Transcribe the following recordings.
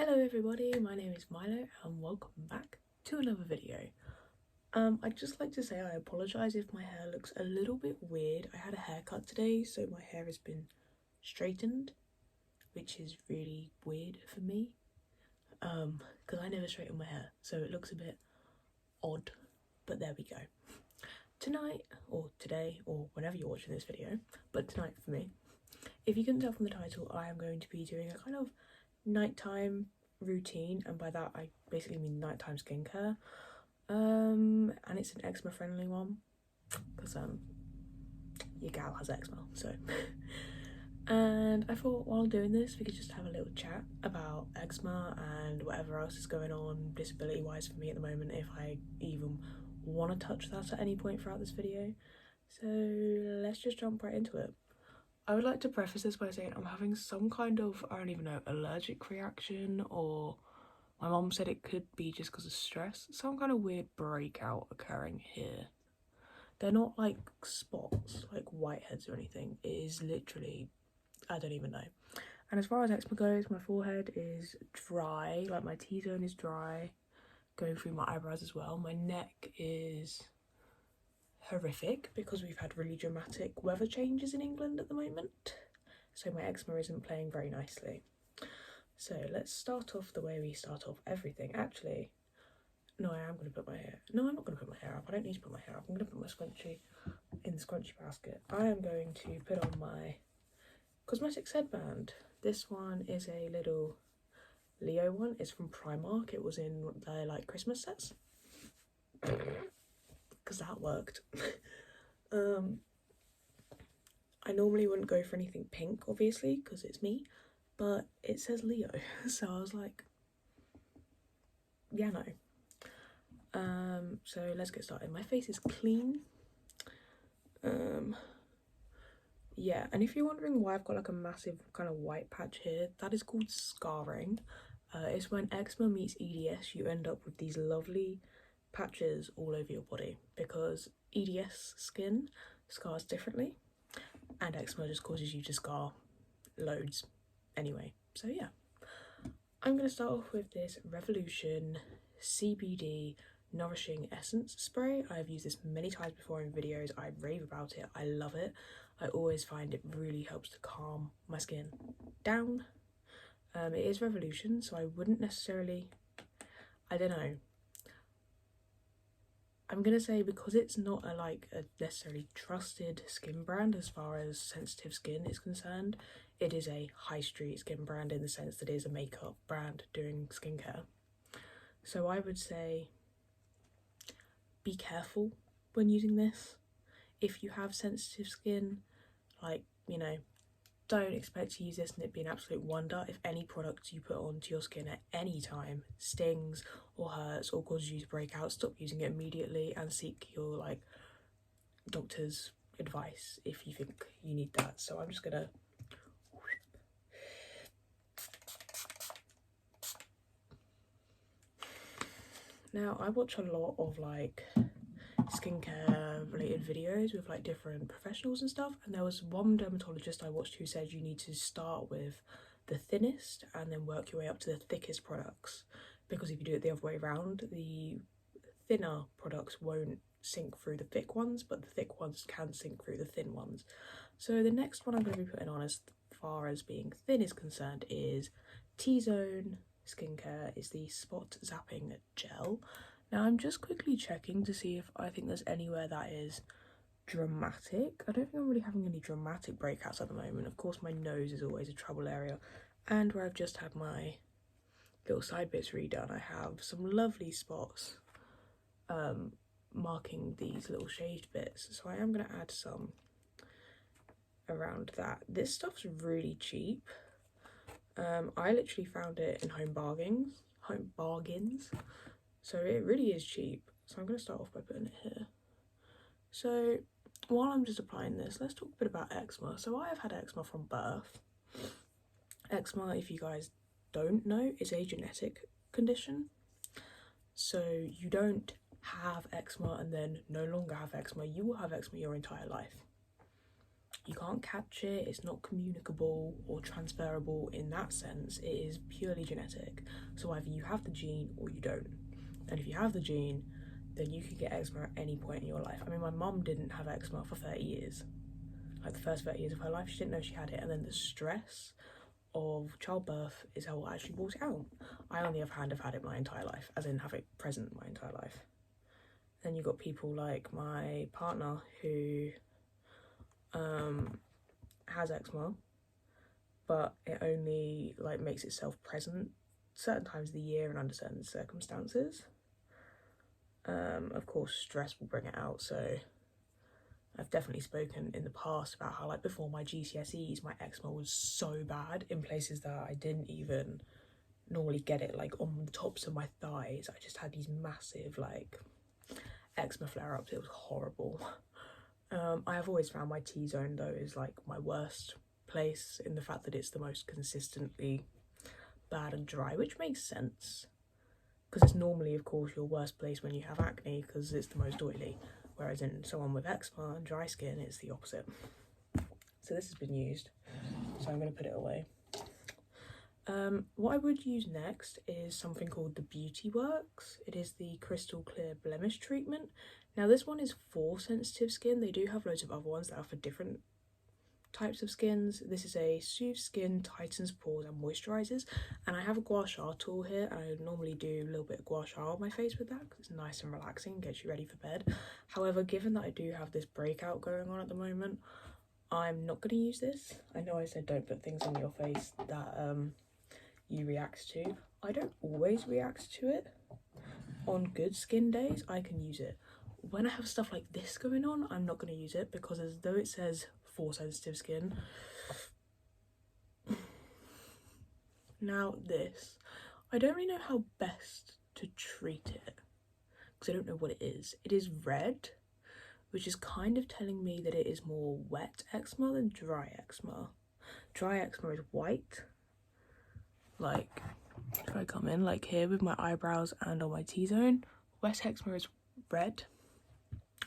Hello everybody, my name is Milo and welcome back to another video. I'd just like to say I apologise if my hair looks a little bit weird. I had a haircut today, so my hair has been straightened, which is really weird for me, because I never straighten my hair, so it looks a bit odd, but there we go. Tonight, or today, or whenever you're watching this video, but tonight for me, if you couldn't tell from the title, I am going to be doing a kind of nighttime routine, and by that I basically mean nighttime skincare, and it's an eczema friendly one because your gal has eczema, so and I thought while doing this we could just have a little chat about eczema and whatever else is going on disability wise for me at the moment, if I even want to touch that at any point throughout this video. So let's just jump right into it. I would like to preface this by saying I'm having some kind of, I don't even know, allergic reaction, or my mom said it could be just because of stress. Some kind of weird breakout occurring here. They're not like spots, like whiteheads or anything. It is literally, I don't even know. And as far as eczema goes, my forehead is dry, like my T-zone is dry, going through my eyebrows as well. My neck is horrific because we've had really dramatic weather changes in England at the moment, so my eczema isn't playing very nicely. So let's start off the way we start off everything. Actually, no, I am going to put my hair, no, I'm not going to put my hair up. I don't need to put my hair up. I'm going to put my scrunchie in the scrunchie basket. I am going to put on my cosmetics headband. This one is a little Leo one. It's from Primark. It was in their like Christmas sets, because that worked. I normally wouldn't go for anything pink, obviously, because it's me, but it says Leo, so I was like, yeah, no. So let's get started. My face is clean. Yeah, and if you're wondering why I've got like a massive kind of white patch here, that is called scarring. It's when eczema meets EDS, you end up with these lovely patches all over your body, because EDS skin scars differently and eczema just causes you to scar loads anyway. So yeah, I'm going to start off with this Revolution CBD Nourishing Essence Spray. I've used this many times before in videos. I rave about it. I love it. I always find it really helps to calm my skin down. It is Revolution, so I wouldn't necessarily, I don't know, I'm gonna say, because it's not a necessarily trusted skin brand as far as sensitive skin is concerned, it is a high street skin brand in the sense that it is a makeup brand doing skincare. So I would say be careful when using this. If you have sensitive skin, like, you know, don't expect to use this and it be an absolute wonder. If any product you put onto your skin at any time stings or hurts or causes you to break out, stop using it immediately and seek your like doctor's advice if you think you need that. So I'm just gonna now, I watch a lot of like skincare related videos with like different professionals and stuff, and there was one dermatologist I watched who said you need to start with the thinnest and then work your way up to the thickest products, because if you do it the other way around, the thinner products won't sink through the thick ones, but the thick ones can sink through the thin ones. So the next one I'm going to be putting on as far as being thin is concerned is T-Zone Skincare, is the Spot Zapping Gel. Now I'm just quickly checking to see if I think there's anywhere that is dramatic. I don't think I'm really having any dramatic breakouts at the moment. Of course my nose is always a trouble area, and where I've just had my little side bits redone, I have some lovely spots marking these little shaved bits, so I am going to add some around that. This stuff's really cheap. I literally found it in home bargains, so it really is cheap. So I'm going to start off by putting it here. So while I'm just applying this, let's talk a bit about eczema. So I have had eczema from birth. Eczema, if you guys don't know, is a genetic condition. So you don't have eczema and then no longer have eczema. You will have eczema your entire life. you can't catch it, it's not communicable or transferable in that sense. It is purely genetic. So either you have the gene or you don't. And if you have the gene, then you could get eczema at any point in your life. I mean, my mum didn't have eczema for 30 years. Like the first 30 years of her life, she didn't know she had it. And then the stress of childbirth is how I actually brought it out. I, on the other hand, have had it my entire life, as in have it present my entire life. Then you've got people like my partner who has eczema, but it only like makes itself present certain times of the year and under certain circumstances. Of course, stress will bring it out, so I've definitely spoken in the past about how, like, before my GCSEs, my eczema was so bad in places that I didn't even normally get it, like on the tops of my thighs. I just had these massive, like, eczema flare-ups. It was horrible. I have always found my T-zone, though, is, like, my worst place in the fact that it's the most consistently bad and dry, which makes sense. Because it's normally, of course, your worst place when you have acne, because it's the most oily. Whereas in someone with eczema and dry skin, it's the opposite. So this has been used, so I'm going to put it away. What I would use next is something called the Beauty Works. It is the Crystal Clear Blemish Treatment. Now this one is for sensitive skin. They do have loads of other ones that are for different types of skins. This is a soothe skin, tightens pores and moisturizes, and I have a gua sha tool here, and I normally do a little bit of gua sha on my face with that because it's nice and relaxing, gets you ready for bed. However, given that I do have this breakout going on at the moment, I'm not going to use this. I know I said don't put things on your face that you react to. I don't always react to it. On good skin days I can use it. When I have stuff like this going on, I'm not going to use it, because as though it says for sensitive skin. Now this, I don't really know how best to treat it, because I don't know what it is. It is red, which is kind of telling me that it is more wet eczema than dry eczema. Dry eczema is white, like if I come in like here with my eyebrows and on my T-zone. Wet eczema is red.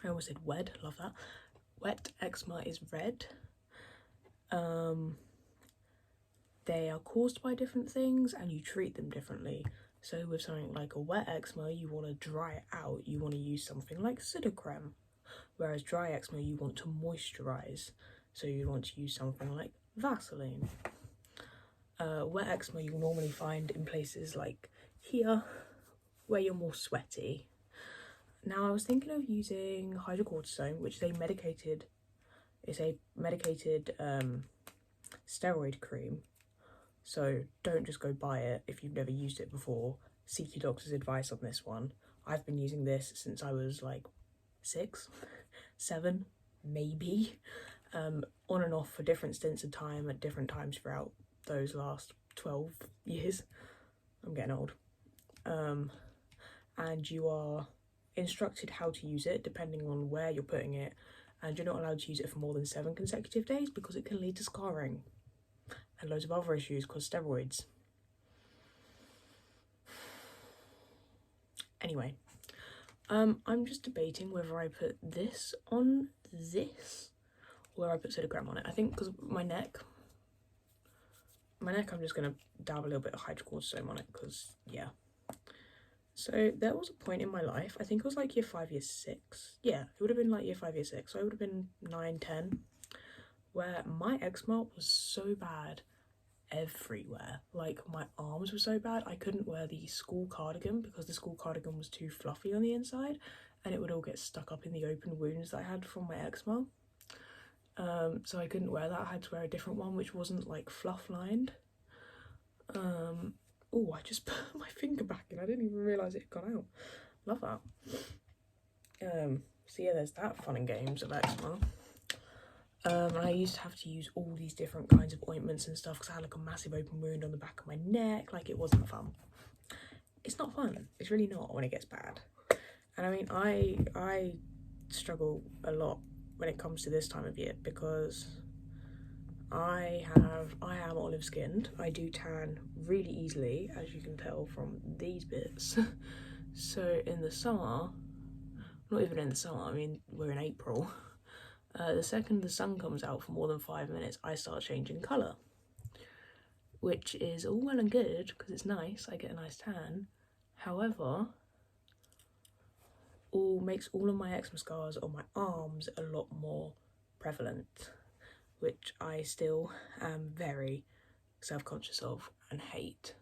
I almost said wed, love that. Wet eczema is red. They are caused by different things and you treat them differently. So with something like a wet eczema, you want to dry it out. You want to use something like Pseudocreme. Whereas dry eczema, you want to moisturize. So you want to use something like Vaseline. Wet eczema you'll normally find in places like here, where you're more sweaty. Now I was thinking of using hydrocortisone, which is a medicated steroid cream. So don't just go buy it if you've never used it before. Seek your doctor's advice on this one. I've been using this since I was like 6, 7, maybe, on and off for different stints of time at different times throughout those last 12 years. I'm getting old. And you are instructed how to use it depending on where you're putting it, and you're not allowed to use it for more than 7 consecutive days because it can lead to scarring and loads of other issues because steroids. Anyway, I'm just debating whether I put this on this or I put Pseudocreme on it. I think because my neck I'm just going to dab a little bit of hydrocortisone on it because, yeah. So there was a point in my life, I think it was like year 5, year 6. Yeah, it would have been like year 5, year 6. So I would have been 9, 10, where my eczema was so bad everywhere. Like my arms were so bad, I couldn't wear the school cardigan because the school cardigan was too fluffy on the inside and it would all get stuck up in the open wounds that I had from my eczema. So I couldn't wear that. I had to wear a different one which wasn't like fluff lined. Oh, I just put my finger back in. I didn't even realise it had gone out. Love that. So yeah, there's that fun and games of eczema. And I used to have to use all these different kinds of ointments and stuff because I had like a massive open wound on the back of my neck. Like, it wasn't fun. It's not fun. It's really not when it gets bad. And I mean, I struggle a lot when it comes to this time of year because I am olive skinned. I do tan really easily, as you can tell from these bits. So in the summer, not even in the summer, I mean we're in April, The second the sun comes out for more than 5 minutes, I start changing colour, which is all well and good because it's nice, I get a nice tan. However, makes all of my eczema scars on my arms a lot more prevalent, which I still am very self-conscious of and hate.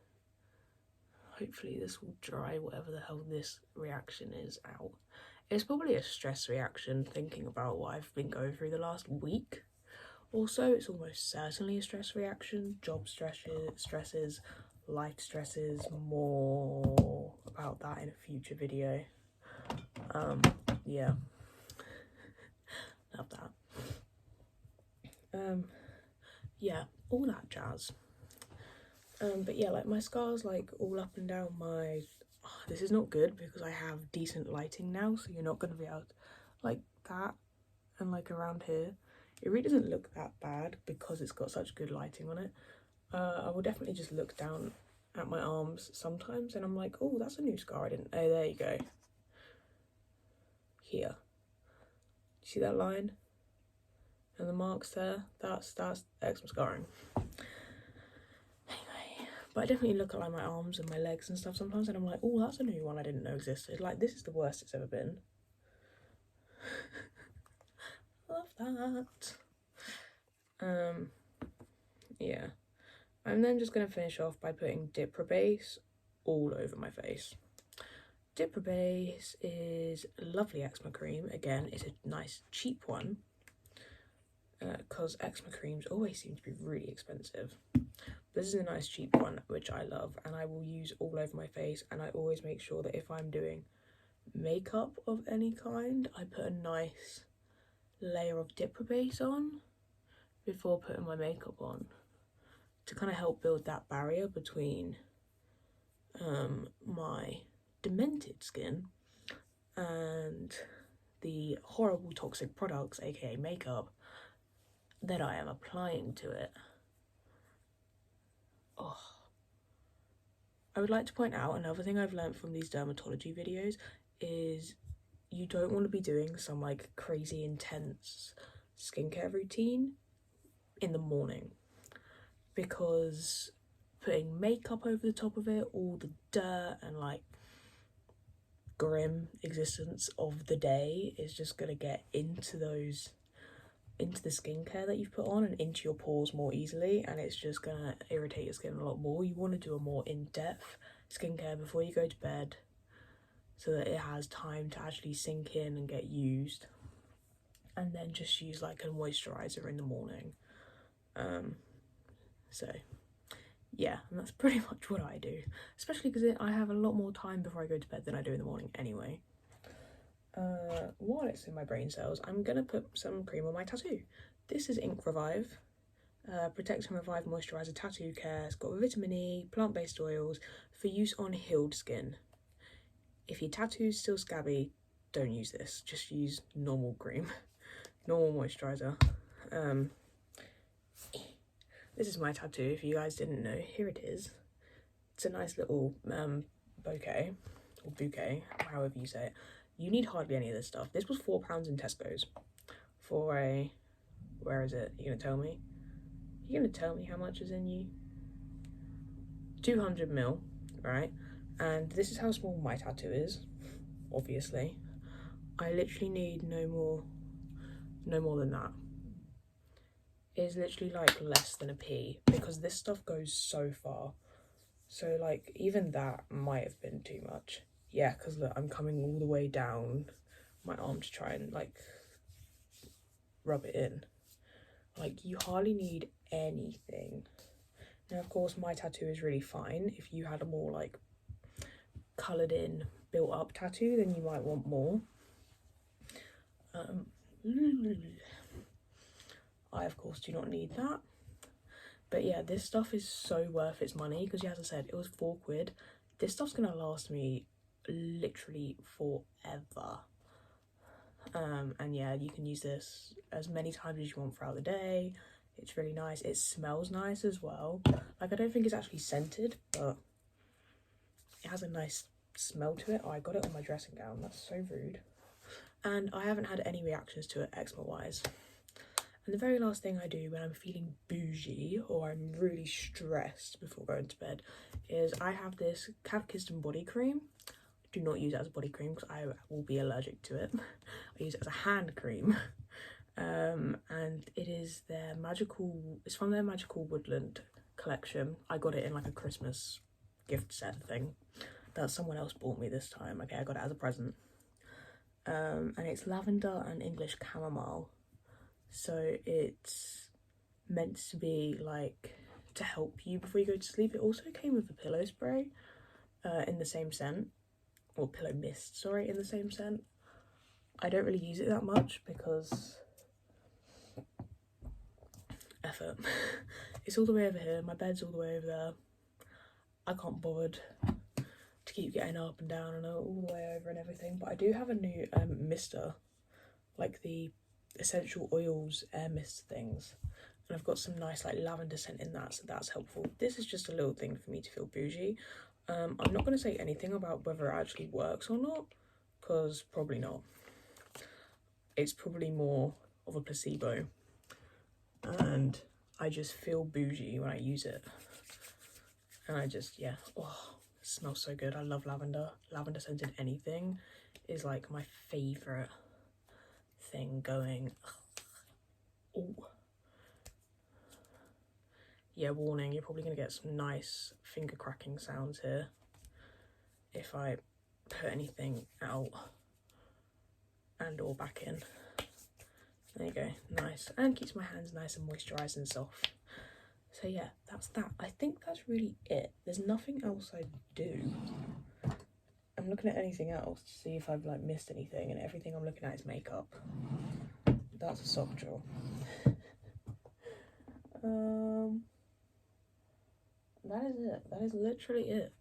Hopefully this will dry whatever the hell this reaction is out. It's probably a stress reaction thinking about what I've been going through the last week. Also, it's almost certainly a stress reaction. Job stresses, life stresses, more about that in a future video. Yeah. Love that. Yeah, all that jazz. But yeah, like my scars, like all up and down my, this is not good because I have decent lighting now, so you're not going to be able to, like that and like around here. It really doesn't look that bad because it's got such good lighting on it. I will definitely just look down at my arms sometimes and I'm like, oh, that's a new scar I didn't, oh, there you go. Here. See that line? And the marks there? That's eczema scarring. Anyway, but I definitely look at like my arms and my legs and stuff sometimes and I'm like, oh, that's a new one I didn't know existed. Like, this is the worst it's ever been. Love that. Yeah. I'm then just going to finish off by putting Diprobase all over my face. Diprobase is a lovely eczema cream. Again, it's a nice cheap one because eczema creams always seem to be really expensive. This is a nice cheap one which I love and I will use all over my face, and I always make sure that if I'm doing makeup of any kind, I put a nice layer of Diprobase on before putting my makeup on to kind of help build that barrier between my demented skin and the horrible toxic products, aka makeup, that I am applying to it. Oh. I would like to point out another thing I've learned from these dermatology videos is you don't want to be doing some like crazy intense skincare routine in the morning, because putting makeup over the top of it, all the dirt and like grim existence of the day is just gonna get into the skincare that you've put on and into your pores more easily, and it's just gonna irritate your skin a lot more. You want to do a more in-depth skincare before you go to bed so that it has time to actually sink in and get used, and then just use like a moisturizer in the morning. So yeah, and that's pretty much what I do, especially because I have a lot more time before I go to bed than I do in the morning anyway. While it's in my brain cells, I'm gonna put some cream on my tattoo. This is Ink Revive, Protect and Revive Moisturizer Tattoo Care. It's got vitamin E, plant-based oils for use on healed skin. If your tattoo's still scabby, don't use this. Just use normal cream, normal moisturizer. This is my tattoo, if you guys didn't know. Here it is. It's a nice little bouquet, or bouquet, however you say it. You need hardly any of this stuff. This was £4 in Tesco's for a, where is it? You gonna tell me? You gonna tell me how much is in you? 200 ml, right? And this is how small my tattoo is, obviously. I literally need no more than that. Is literally like less than a pea, because this stuff goes so far. So like even that might have been too much. Yeah, because look, I'm coming all the way down my arm to try and like rub it in. Like, you hardly need anything. Now of course my tattoo is really fine. If you had a more like coloured in, built up tattoo, then you might want more. I of course do not need that, but yeah, this stuff is so worth its money because, as I said, it was £4. This stuff's gonna last me literally forever. And yeah, you can use this as many times as you want throughout the day. It's really nice. It smells nice as well. Like, I don't think it's actually scented, but it has a nice smell to it. Oh, I got it on my dressing gown. That's so rude. And I haven't had any reactions to it eczema wise. And the very last thing I do when I'm feeling bougie or I'm really stressed before going to bed is I have this Kavkistan body cream. Do not use it as a body cream because I will be allergic to it. I use it as a hand cream. And it is it's from their Magical Woodland collection. I got it in like a Christmas gift set thing that someone else bought me this time. Okay, I got it as a present. And it's lavender and English chamomile. So it's meant to be like to help you before you go to sleep. It also came with a pillow spray in the same scent, or pillow mist, sorry, in the same scent. I don't really use it that much because effort. It's all the way over here, my bed's all the way over there. I can't bothered to keep getting up and down and all the way over and everything, but I do have a new mister, like the essential oils air mist things, and I've got some nice like lavender scent in that, so that's helpful. This is just a little thing for me to feel bougie. I'm not going to say anything about whether it actually works or not, because probably not. It's probably more of a placebo, and I just feel bougie when I use it. And I just, yeah, oh, it smells so good. I love lavender. Lavender scented anything is like my favourite thing going. Oh. Yeah, warning, you're probably going to get some nice finger cracking sounds here if I put anything out and or back in. There you go, nice. And keeps my hands nice and moisturised and soft. So yeah, that's that. I think that's really it. There's nothing else I do. I'm looking at anything else to see if I've like missed anything, and everything I'm looking at is makeup. That's a sock drawer. That is it. That is literally it.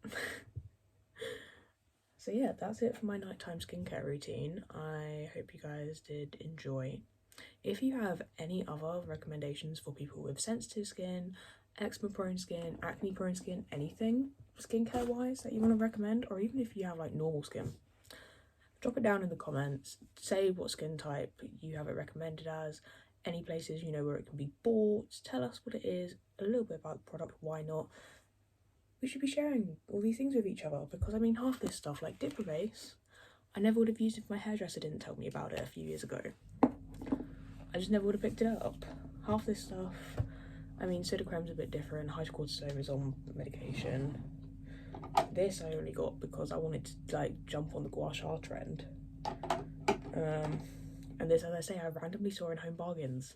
So yeah, that's it for my nighttime skincare routine. I hope you guys did enjoy. If you have any other recommendations for people with sensitive skin, eczema prone skin, acne prone skin, anything skincare wise that you want to recommend, or even if you have like normal skin, drop it down in the comments. Say what skin type you have it recommended as, any places you know where it can be bought. Tell us what it is, a little bit about the product, why not. We should be sharing all these things with each other, because I mean, half this stuff like dipper base I never would have used if my hairdresser didn't tell me about it a few years ago. I just never would have picked it up. Half this stuff, I mean, Sudocreme's a bit different, hydrocortisone is on medication. This I only got because I wanted to like jump on the gua sha trend. And this, as I say, I randomly saw in Home Bargains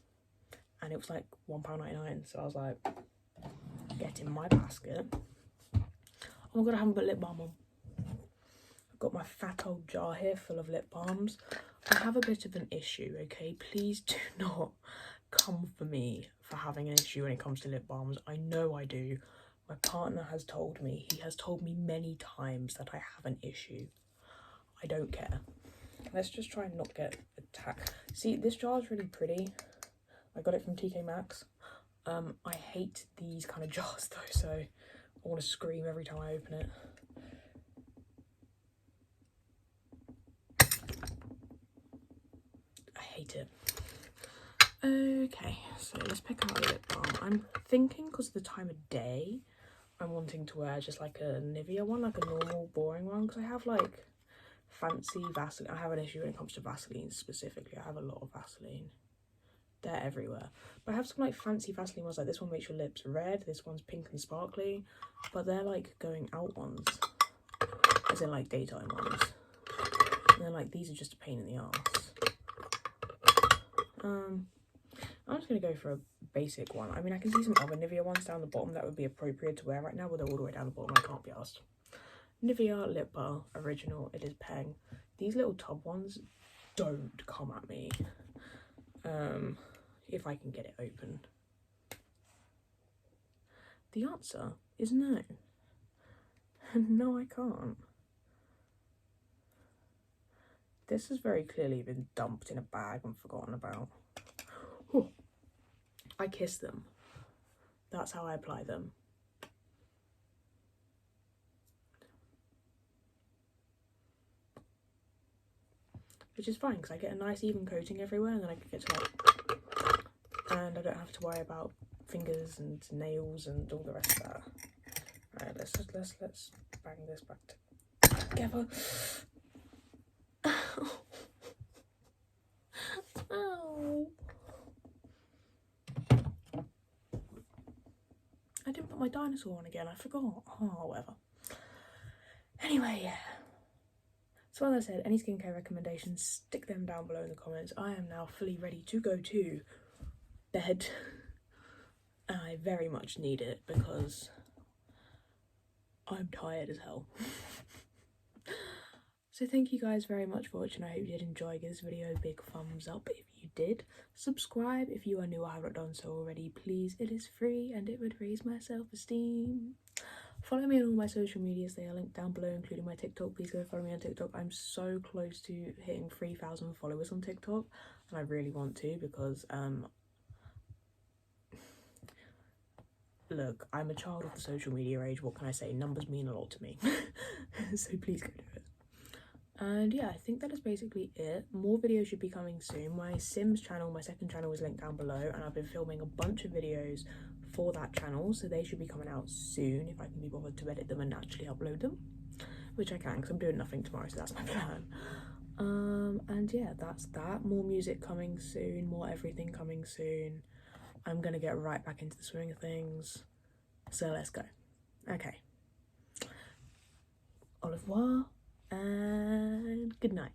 and it was like £1.99, so I was like, get in my basket. Oh my god, I haven't put lip balm on. I've got my fat old jar here full of lip balms. I have a bit of an issue, okay? Please do not come for me for having an issue when it comes to lip balms. I know I do. My partner has told me, he has told me many times that I have an issue. I don't care. Let's just try and not get attacked. See, this jar is really pretty. I got it from TK Maxx. I hate these kind of jars though, so I want to scream every time I open it. I hate it. Okay, so let's pick out a lip balm. I'm thinking, because of the time of day, I'm wanting to wear just like a Nivea one, like a normal boring one, because I have like fancy Vaseline. I have an issue when it comes to Vaseline specifically. I have a lot of Vaseline. They're everywhere. But I have some like fancy Vaseline ones, like this one makes your lips red, this one's pink and sparkly, but they're like going out ones, as in like daytime ones. And then like these are just a pain in the arse. I'm just going to go for a basic one. I mean, I can see some other Nivea ones down the bottom that would be appropriate to wear right now, but they're all the way down the bottom. I can't be asked. Nivea Lip Bar Original. It is Peng. These little tub ones don't come at me. If I can get it open. The answer is no. No, I can't. This has very clearly been dumped in a bag and forgotten about. Whew. I kiss them. That's how I apply them. Which is fine, because I get a nice even coating everywhere, and then I can get to like and I don't have to worry about fingers and nails and all the rest of that. Right, let's bang this back together. Ow. I didn't put my dinosaur on again, I forgot. Oh, whatever. Anyway, yeah. So as I said, any skincare recommendations, stick them down below in the comments. I am now fully ready to go to bed. And I very much need it because I'm tired as hell. So thank you guys very much for watching. I hope you did enjoy. Give this video a big thumbs up if you did. Subscribe if you are new or have not done so already, please. It is free and it would raise my self-esteem. Follow me on all my social medias, they are linked down below, including my TikTok. Please go follow me on TikTok. I'm so close to hitting 3,000 followers on TikTok, and I really want to because look, I'm a child of the social media age. What can I say? Numbers mean a lot to me. So please go do it. And yeah, I think that is basically it. More videos should be coming soon. My Sims channel, my second channel, is linked down below, and I've been filming a bunch of videos for that channel, so they should be coming out soon if I can be bothered to edit them and actually upload them, which I can because I'm doing nothing tomorrow, so that's my plan. And yeah, that's that. More music coming soon, more everything coming soon. I'm gonna get right back into the swing of things, so let's go. Okay, au revoir and good night.